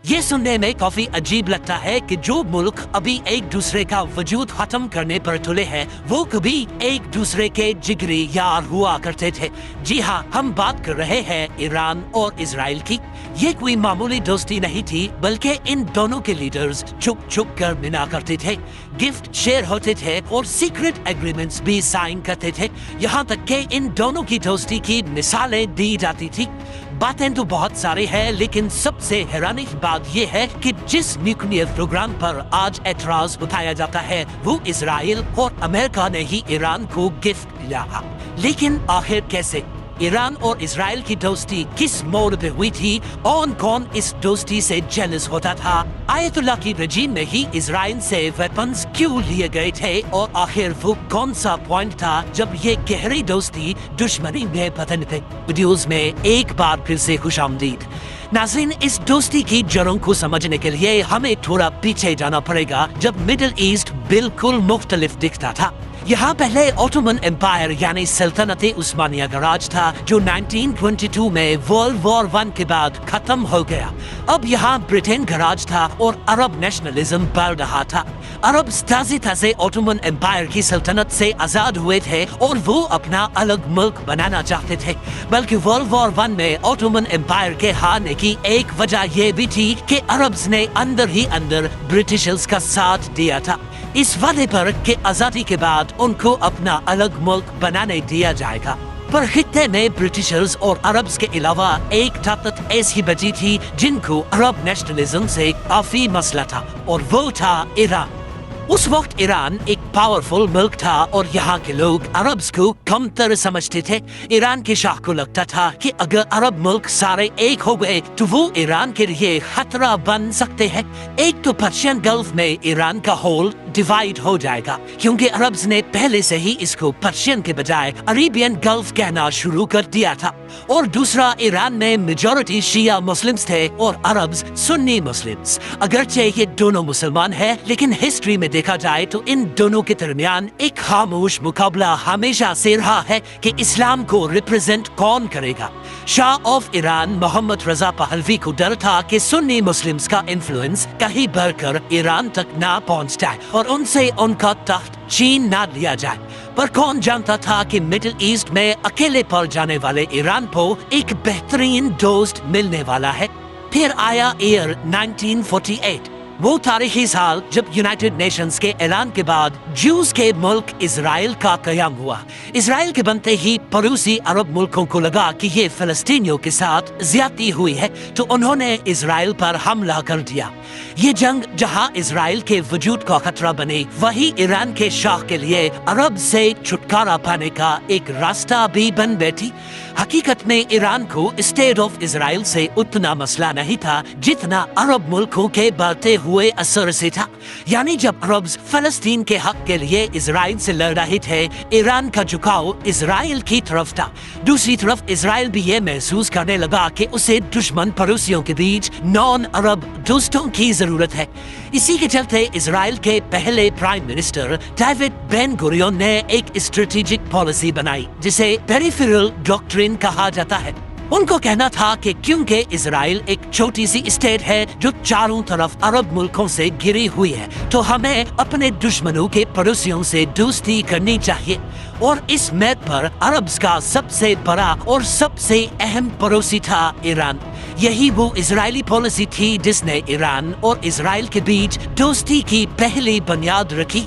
ये सुनने में काफी अजीब लगता है कि जो मुल्क अभी एक दूसरे का वजूद खत्म करने पर तुले हैं, वो कभी एक दूसरे के जिगरी यार हुआ करते थे। जी हाँ, हम बात कर रहे हैं ईरान और इजराइल की। ये कोई मामूली दोस्ती नहीं थी, बल्कि इन दोनों के लीडर्स छुप छुप कर मिला करते थे, गिफ्ट शेयर होते थे और सीक्रेट एग्रीमेंट्स भी साइन करते थे। यहाँ तक कि इन दोनों की दोस्ती की मिसालें दी जाती थी। बातें तो बहुत सारी हैं, लेकिन सबसे हैरानी की बात यह है कि जिस न्यूक्लियर प्रोग्राम पर आज एतराज उठाया जाता है, वो इजराइल और अमेरिका ने ही ईरान को गिफ्ट दिया। लेकिन आखिर कैसे? ईरान और इजराइल की दोस्ती किस मोड़ पे हुई थी? कौन इस दोस्ती से जेलस होता था? आयतुल्लाह की रजीम में ही इजराइल से वेपन्स क्यों लिए गए थे? और आखिर वो कौन सा पॉइंट था जब ये गहरी दोस्ती दुश्मनी में बदल गई? वीडियोस में एक बार फिर से खुशामदीद। नाज़रीन, इस दोस्ती की जड़ों को समझने के लिए हमें थोड़ा पीछे जाना पड़ेगा, जब मिडिल ईस्ट बिल्कुल मुख्तलिफ दिखता था। यहाँ पहले ओटोमन एम्पायर यानी सल्तनत उस्मानिया का राज था, जो 1922 में वर्ल्ड वॉर 1 के बाद खत्म हो गया। अब यहाँ ब्रिटेन का राज था और अरब नेशनलिज्म बढ़ रहा था। अरब ताज़े ओटोमन एम्पायर की सल्तनत से आजाद हुए थे और वो अपना अलग मुल्क बनाना चाहते थे। बल्कि वर्ल्ड वॉर 1 में ओटोमन एम्पायर के हारने की एक वजह ये भी थी कि अरब्स ने अंदर ही अंदर ब्रिटिशर्स का साथ दिया था, इस वादे पर कि आजादी के बाद उनको अपना अलग मुल्क बनाने दिया जाएगा। पर खित्ते में ब्रिटिशर्स और अरब्स के अलावा एक ताकत ऐसी बची थी जिनको अरब नेशनलिज्म से काफी मसला था, और वो था ईरान। उस वक्त ईरान एक पावरफुल मुल्क था और यहाँ के लोग अरब्स को कमतर समझते थे। ईरान के शाह को लगता था कि अगर अरब मुल्क सारे एक हो गए तो वो ईरान के लिए खतरा बन सकते हैं। एक तो पर्शियन गल्फ में ईरान का होल डिवाइड हो जाएगा, क्योंकि अरब्स ने पहले से ही इसको पर्शियन के बजाय अरेबियन गल्फ कहना शुरू कर दिया था। और दूसरा, ईरान में मेजॉरिटी शिया मुस्लिम्स थे और अरब्स सुन्नी मुस्लिम्स। अगरचे ये दोनों मुसलमान हैं, लेकिन हिस्ट्री में देखा जाए तो इन दोनों के दरमियान एक खामोश मुकाबला हमेशा से रहा है कि इस्लाम को रिप्रेजेंट कौन करेगा। Shah of Iran Mohammad Reza Pahlavi को डर था कि सुन्नी मुस्लिम्स का इन्फ्लुएंस कहीं बढ़कर ईरान तक ना पहुंच जाए और उनसे उनका तख्त छीन ना लिया जाए। पर कौन जानता था कि मिडिल ईस्ट में अकेले पड़ जाने वाले ईरान को एक बेहतरीन दोस्त मिलने वाला है। फिर आया ईयर 1948, वो तारीखी साल जब यूनाइटेड नेशंस के ऐलान के बाद ज्यूज के मुल्क इजराइल का कयाम हुआ। इजराइल के बनते ही पड़ोसी अरब मुल्कों को लगा कि ये फिलिस्तीनियों के साथ ज्यादती हुई है, तो उन्होंने इजराइल पर हमला कर दिया। ये जंग जहां इजराइल के वजूद का खतरा बनी, वही ईरान के शाह के लिए अरब से छुटकारा पाने का एक रास्ता भी बन बैठी। हकीकत में ईरान को स्टेट ऑफ इजराइल से उतना मसला नहीं था जितना अरब मुल्कों के बढ़ते हुए असर से था। यानी जब अरब्स फलस्तीन के हक के लिए इजराइल से लड़ रहे थे, ईरान का झुकाव इजराइल की तरफ था। दूसरी तरफ इजराइल भी ये महसूस करने लगा कि उसे दुश्मन पड़ोसियों के बीच नॉन अरब दोस्तों की जरूरत है। इसी के चलते इजराइल के पहले prime minister David Ben Gurion ने एक स्ट्रेटेजिक पॉलिसी बनाई, जिसे पेरिफेरल डॉक्ट्रिन कहा जाता है। उनको कहना था कि क्योंकि इजराइल एक छोटी सी स्टेट है जो चारों तरफ अरब मुल्कों से घिरी हुई है, तो हमें अपने दुश्मनों के पड़ोसियों से दोस्ती करनी चाहिए। और इस मैप पर अरब्स का सबसे बड़ा और सबसे अहम पड़ोसी था ईरान। यही वो इजरायली पॉलिसी थी जिसने ईरान और इजराइल के बीच दोस्ती की पहली बुनियाद रखी।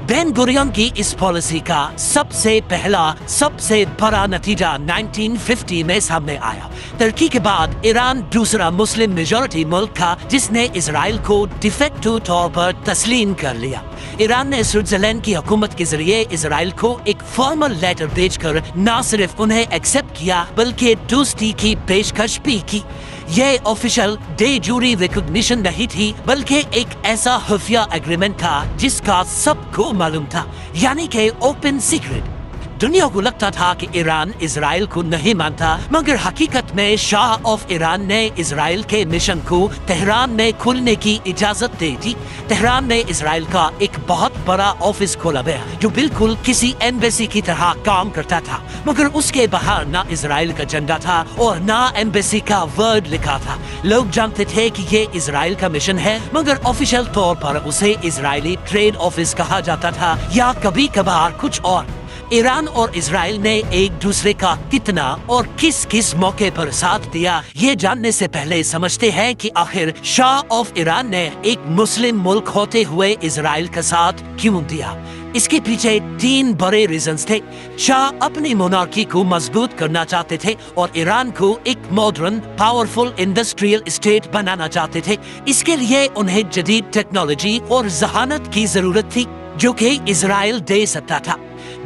बेन गुरियन की इस पॉलिसी का सबसे पहला सबसे बड़ा नतीजा 1950 में सामने आया। तुर्की के बाद ईरान दूसरा मुस्लिम मेजॉरिटी मुल्क था जिसने इजराइल को डिफेक्टो तौर पर तस्लीम कर लिया। ईरान ने स्विट्जरलैंड की हुकूमत के जरिए इजराइल को एक फॉर्मल लेटर भेजकर न सिर्फ उन्हें एक्सेप्ट किया, बल्कि दोस्ती की पेशकश भी की। ये ऑफिशियल डे जूरी रिकॉग्निशन नहीं थी, बल्कि एक ऐसा खुफिया एग्रीमेंट था जिसका सबको मालूम था, यानी कि ओपन सीक्रेट। दुनिया को लगता था कि ईरान इजराइल को नहीं मानता, मगर हकीकत में शाह ऑफ ईरान ने इजराइल के मिशन को तेहरान में खोलने की इजाजत दे दी। तेहरान में इजराइल का एक बहुत बड़ा ऑफिस खोला गया जो बिल्कुल किसी एम्बेसी की तरह काम करता था, मगर उसके बाहर ना इजराइल का झंडा था और ना एम्बेसी का वर्ड लिखा था। लोग जानते थे कि ये इजराइल का मिशन है, मगर ऑफिशियल तौर पर उसे इजरायली ट्रेड ऑफिस कहा जाता था या कभी कभार कुछ और। ईरान और इजराइल ने एक दूसरे का कितना और किस किस मौके पर साथ दिया, ये जानने से पहले समझते हैं कि आखिर शाह ऑफ ईरान ने एक मुस्लिम मुल्क होते हुए इजराइल का साथ क्यों दिया। इसके पीछे 3 बड़े रीजंस थे। शाह अपनी मोनार्की को मजबूत करना चाहते थे और ईरान को एक मॉडर्न पावरफुल इंडस्ट्रियल स्टेट बनाना चाहते थे। इसके लिए उन्हें जदीद टेक्नोलॉजी और जहानत की जरूरत थी जो कि इजराइल दे सकता था।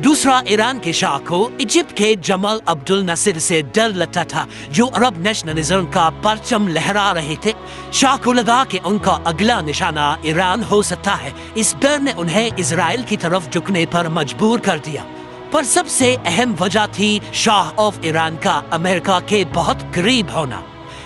दूसरा, ईरान के शाह को इजिप्ट के जमाल अब्दुल नासिर से डर लगता था जो अरब नेशनलिज्म का परचम लहरा रहे थे। शाह को लगा कि उनका अगला निशाना ईरान हो सकता है। इस डर ने उन्हें इजराइल की तरफ झुकने पर मजबूर कर दिया। पर सबसे अहम वजह थी शाह ऑफ ईरान का अमेरिका के बहुत करीब होना।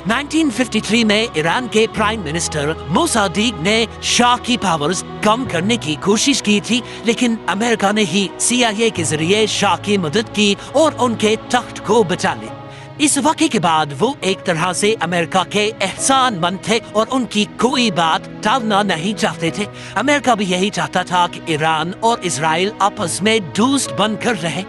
1953 में ईरान के प्राइम मिनिस्टर मोसादेक ने शाह की पावर्स कम करने की कोशिश की थी, लेकिन अमेरिका ने ही CIA के जरिए शाह की मदद की और उनके तख्त को बचा लिया। इस वाक़े के बाद वो एक तरह से अमेरिका के एहसानमंद थे और उनकी कोई बात टालना नहीं चाहते थे। अमेरिका भी यही चाहता था कि ईरान और इजराइल आपस में दोस्त बनकर रहे।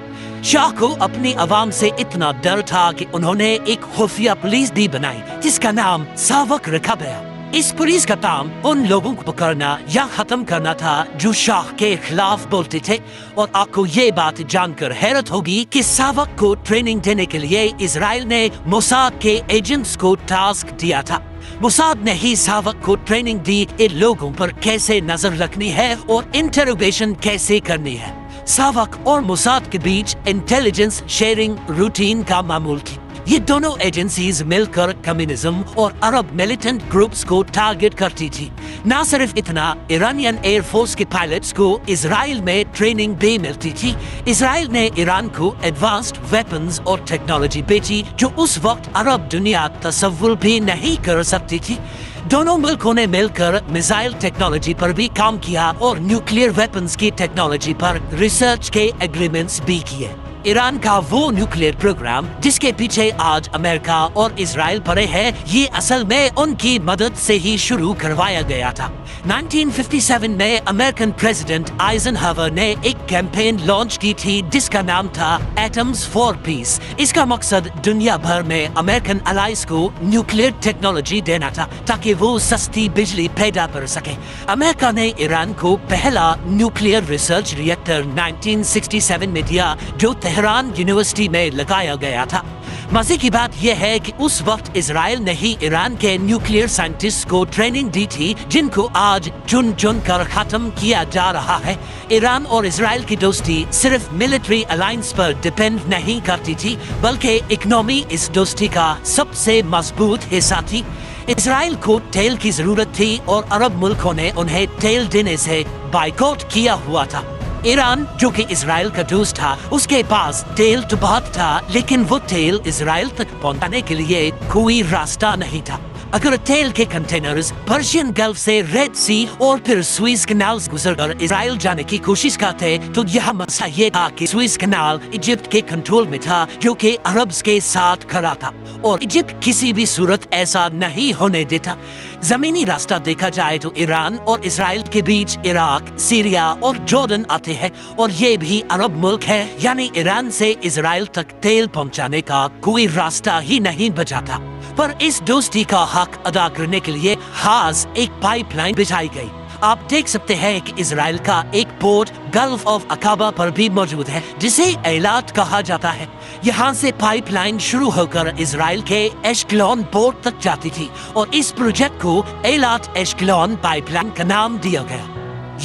शाह को अपनी आवाम से इतना डर था कि उन्होंने एक खुफिया पुलिस भी बनाई जिसका नाम सावक रखा गया। इस पुलिस का काम उन लोगों को पकड़ना या खत्म करना था जो शाह के खिलाफ बोलते थे। और आपको ये बात जानकर हैरत होगी कि सावक को ट्रेनिंग देने के लिए इजराइल ने मोसाद के एजेंट्स को टास्क दिया था। मोसाद ने ही सावक को ट्रेनिंग दी इन लोगों पर कैसे नजर रखनी है और इंटरोगेशन कैसे करनी है। सावक और मोसाद के बीच इंटेलिजेंस शेयरिंग रूटीन का मामूल थी। ये दोनों एजेंसीज मिलकर कम्युनिज्म और अरब मिलिटेंट ग्रुप्स को टारगेट करती थी। न सिर्फ इतना, ईरानियन एयरफोर्स के पायलट्स को इजराइल में ट्रेनिंग भी मिलती थी। इजराइल ने ईरान को एडवांस्ड वेपन्स और टेक्नोलॉजी बेची जो उस वक्त अरब दुनिया तसव्वुर भी नहीं कर सकती थी। दोनों मुल्कों ने मिलकर मिसाइल टेक्नोलॉजी पर भी काम किया और न्यूक्लियर वेपन्स की टेक्नोलॉजी पर रिसर्च के एग्रीमेंट्स भी किए। ईरान का वो न्यूक्लियर प्रोग्राम जिसके पीछे आज अमेरिका और इजराइल पड़े हैं, ये असल में उनकी मदद से ही शुरू करवाया गया था। 1957 में अमेरिकन प्रेसिडेंट आइजनहावर ने एक कैंपेन लॉन्च की थी जिसका नाम था एटम्स फॉर पीस। इसका मकसद दुनिया भर में अमेरिकन अलाइज को न्यूक्लियर टेक्नोलॉजी देना था ताकि वो सस्ती बिजली पैदा कर सके। अमेरिका ने ईरान को पहला न्यूक्लियर रिसर्च रिएक्टर 1967 में दिया जो तेहरान यूनिवर्सिटी में लगाया गया था। मजे की बात यह है कि उस वक्त इजराइल ने ही ईरान के न्यूक्लियर साइंटिस्ट को ट्रेनिंग दी थी जिनको आज चुन चुन कर खत्म किया जा रहा है। ईरान और इजराइल की दोस्ती सिर्फ मिलिट्री अलायंस पर डिपेंड नहीं करती थी, बल्कि इकोनॉमी इस दोस्ती का सबसे मजबूत हिस्सा थी। इजराइल को तेल की जरूरत थी और अरब मुल्कों ने उन्हें तेल देने से बाइकॉट किया हुआ था। ईरान जो कि इजराइल का दोस्त था, उसके पास तेल तो बहुत था, लेकिन वो तेल इजराइल तक पहुंचाने के लिए कोई रास्ता नहीं था। अगर तेल के कंटेनर्स पर्शियन गल्फ से रेड सी और फिर स्वेज कैनाल गुजरकर इजराइल जाने की कोशिश करते तो यह मसला ये था कि स्वेज कैनाल इजिप्ट के कंट्रोल में था जो कि अरब्स के साथ खड़ा था और इजिप्ट किसी भी सूरत ऐसा नहीं होने देता। जमीनी रास्ता देखा जाए तो ईरान और इजराइल के बीच इराक, सीरिया और जॉर्डन आते हैं और ये भी अरब मुल्क है, यानी ईरान से इजराइल तक तेल पहुंचाने का कोई रास्ता ही नहीं बचा था। पर इस दोस्ती का हक अदा करने के लिए खास एक पाइपलाइन बिछाई गई। आप देख सकते हैं कि इजराइल का एक पोर्ट गल्फ ऑफ अकाबा पर भी मौजूद है जिसे एलात कहा जाता है। यहाँ से पाइपलाइन शुरू होकर इजराइल के एशकेलॉन पोर्ट तक जाती थी और इस प्रोजेक्ट को एलात एशकेलॉन पाइपलाइन का नाम दिया गया।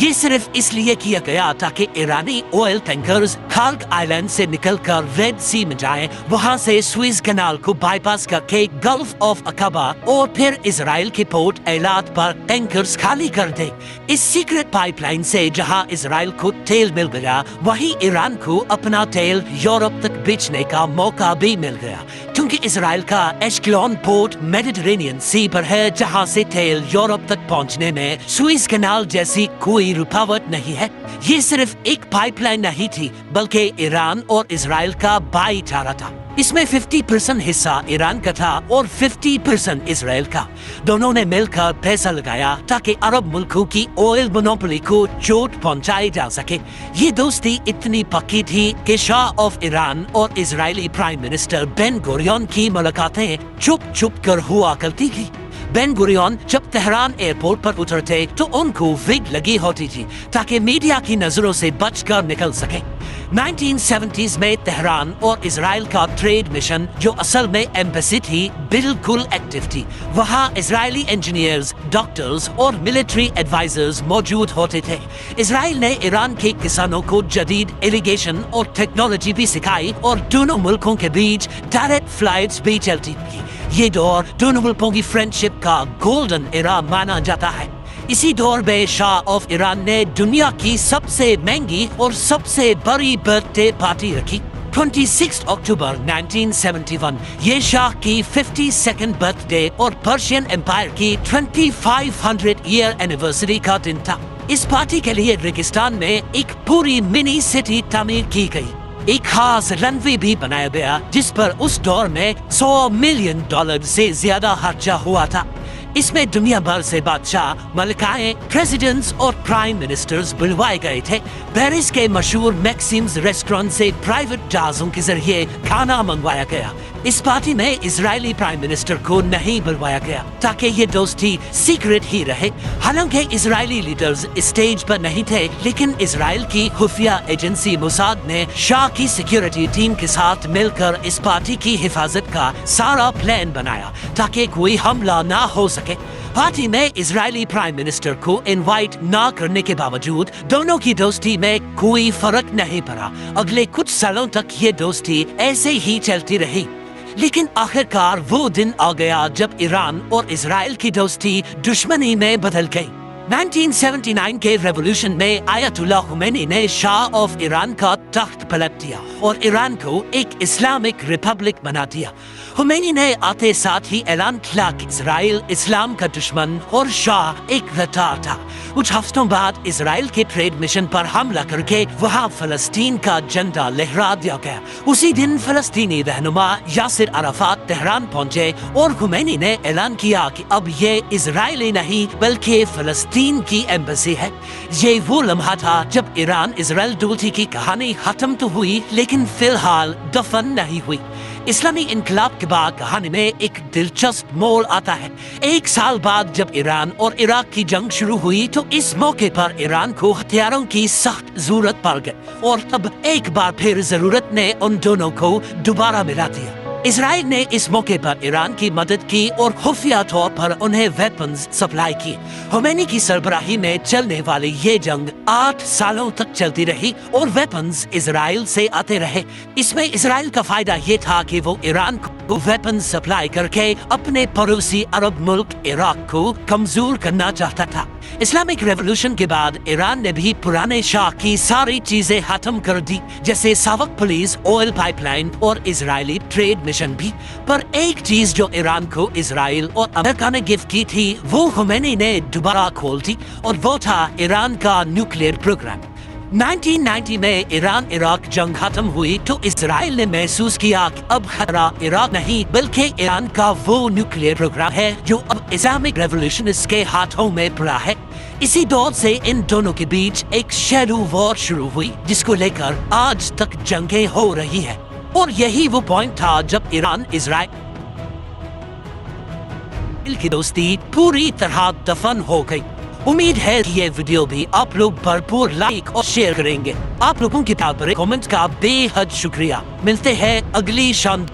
یہ صرف اس لیے کیا گیا تاکہ ایرانی آئل ٹینکرز خالق آئلینڈ سے نکل کر ریڈ سی میں جائیں، وہاں سے سوئز کینال کو بائی پاس کر کے گلف آف عقبہ اور پھر اسرائیل کے پورٹ ایلات پر ٹینکرز خالی کر دیں۔ اس سیکرٹ پائپ لائن سے جہاں اسرائیل کو تیل مل گیا، وہیں ایران کو اپنا تیل یورپ تک بیچنے کا موقع بھی مل گیا، کیونکہ اسرائیل کا ایشکلون پورٹ میڈیٹرینین سی پر ہے، جہاں سے تیل یورپ تک پہنچنے میں سوئز کینال جیسی کوئی رکاوٹ نہیں ہے۔ یہ صرف ایک پائپ لائن نہیں تھی، بلکہ ایران اور اسرائیل کا بھائی چارہ تھا۔ اس میں 50% حصہ ایران کا تھا اور 50% اسرائیل کا۔ دونوں نے مل کر پیسہ لگایا تاکہ عرب ملکوں کی آئل مونوپولی کو چوٹ پہنچائی جا سکے۔ یہ دوستی اتنی پکی تھی کہ شاہ آف ایران اور اسرائیلی پرائم منسٹر بن گوریون کی ملاقاتیں چھپ چھپ کر ہوا کرتی تھی۔ بن گوریون جب تہران ایئرپورٹ پر اترتے تو ان کو وگ لگی ہوتی تھی تاکہ میڈیا کی نظروں سے بچ کر نکل سکے۔ 1970s میں تہران اور اسرائیل کا ٹریڈ مشن، جو اصل میں ایمبیسی تھی، بالکل ایکٹیو تھی۔ وہاں اسرائیلی انجینئرز، ڈاکٹرز اور ملٹری ایڈوائزرز موجود ہوتے تھے۔ اسرائیل نے ایران کے کسانوں کو جدید ایریگیشن اور ٹیکنالوجی بھی سکھائی اور دونوں ملکوں کے بیچ ڈائریکٹ فلائٹس بھی چلتی تھی۔ یہ دور دونوں ملکوں کی فرینڈشپ کا گولڈن ایرا مانا جاتا ہے۔ اسی دور میں شاہ آف ایران نے دنیا کی سب سے مہنگی اور سب سے بڑی برتھ ڈے پارٹی رکھی۔ 26 اکتوبر 1971 یہ شاہ کی 52nd برتھ ڈے اور پرشین امپائر کی 2500 ایئر اینیورسری کا دن تھا۔ اس پارٹی کے لیے ریگستان میں ایک پوری منی سٹی تعمیر کی گئی۔ ایک خاص رن وے بھی بنایا گیا جس پر اس دور میں $100 ملین سے زیادہ خرچہ ہوا تھا۔ اس میں دنیا بھر سے بادشاہ، ملکائیں، پریزیڈنٹس اور پرائم منسٹرز بلوائے گئے تھے۔ پیرس کے مشہور میکسیمز ریسٹورنٹ سے پرائیویٹ جہازوں کے ذریعے کھانا منگوایا گیا۔ اس پارٹی میں اسرائیلی پرائم منسٹر کو نہیں بلوایا گیا تاکہ یہ دوستی سیکرٹ ہی رہے۔ حالانکہ اسرائیلی لیڈرز اسٹیج پر نہیں تھے، لیکن اسرائیل کی خفیہ ایجنسی موساد نے شاہ کی سیکیورٹی ٹیم کے ساتھ مل کر اس پارٹی کی حفاظت کا سارا پلان بنایا تاکہ کوئی حملہ نہ ہو سکے۔ پارٹی میں اسرائیلی پرائم منسٹر کو انوائٹ نہ کرنے کے باوجود دونوں کی دوستی میں کوئی فرق نہیں پڑا۔ اگلے کچھ سالوں تک یہ دوستی ایسے ہی چلتی رہی، لیکن آخرکار وہ دن آ گیا جب ایران اور اسرائیل کی دوستی دشمنی میں بدل گئی۔ 1979 کے ریولوشن میں آیت اللہ خمینی نے شاہ آف ایران کا تخت پلٹ دیا اور ایران کو ایک اسلامک ریپبلک بنا دیا۔ خمینی نے آتے ساتھ ہی اعلان کیا کہ اسرائیل اسلام کا دشمن اور شاہ ایک غدار تھا۔ کچھ ہفتوں بعد اسرائیل کے ٹریڈ مشن پر حملہ کر کے وہاں فلسطین کا جھنڈا لہرا دیا گیا۔ اسی دن فلسطینی رہنما یاسر عرفات تہران پہنچے اور خمینی نے اعلان کیا کہ اب یہ اسرائیلی نہیں بلکہ فلسطین کی ایمبیسی ہے۔ یہ وہ لمحہ تھا جب ایران اسرائیل دوستی کی کہانی ختم تو ہوئی لیکن فی الحال دفن نہیں ہوئی۔ اسلامی انقلاب کے بعد کہانی میں ایک دلچسپ موڑ آتا ہے۔ ایک سال بعد جب ایران اور عراق کی جنگ شروع ہوئی تو اس موقع پر ایران کو ہتھیاروں کی سخت ضرورت پڑ گئی اور اب ایک بار پھر ضرورت نے ان دونوں کو دوبارہ ملا دیا۔ اسرائیل نے اس موقع پر ایران کی مدد کی اور خفیہ طور پر انہیں ویپنز سپلائی کی۔ خمینی کی سربراہی میں چلنے والی یہ جنگ 8 سالوں تک چلتی رہی اور ویپنز اسرائیل سے آتے رہے۔ اس میں اسرائیل کا فائدہ یہ تھا کہ وہ ایران کو ویپنز سپلائی کر کے اپنے پڑوسی عرب ملک عراق کو کمزور کرنا چاہتا تھا۔ اسلامک ریولوشن کے بعد ایران نے بھی پرانے شاہ کی ساری چیزیں ختم کر دی، جیسے ساوک پولیس، آئل پائپ لائن اور اسرائیلی ٹریڈ مشن بھی۔ پر ایک چیز جو ایران کو اسرائیل اور امریکہ نے گفٹ کی تھی وہ خمینی نے دوبارہ کھول دی اور وہ تھا ایران کا نیوکلیئر پروگرام۔ 1990 میں ایران عراق جنگ ختم ہوئی تو اسرائیل نے محسوس کیا کہ اب خطرہ عراق نہیں بلکہ ایران کا وہ نیوکلیئر پروگرام ہے جو اب اسلامک ریولوشنسٹ کے ہاتھوں میں پڑا ہے۔ اسی دور سے ان دونوں کے بیچ ایک شیڈو وار شروع ہوئی جس کو لے کر آج تک جنگیں ہو رہی ہیں، اور یہی وہ پوائنٹ تھا جب ایران اسرائیل کی دوستی پوری طرح دفن ہو گئی۔ امید ہے کہ یہ ویڈیو بھی آپ لوگ بھرپور لائک اور شیئر کریں گے۔ آپ لوگوں کی کمنٹ کا بے حد شکریہ۔ ملتے ہیں اگلی شان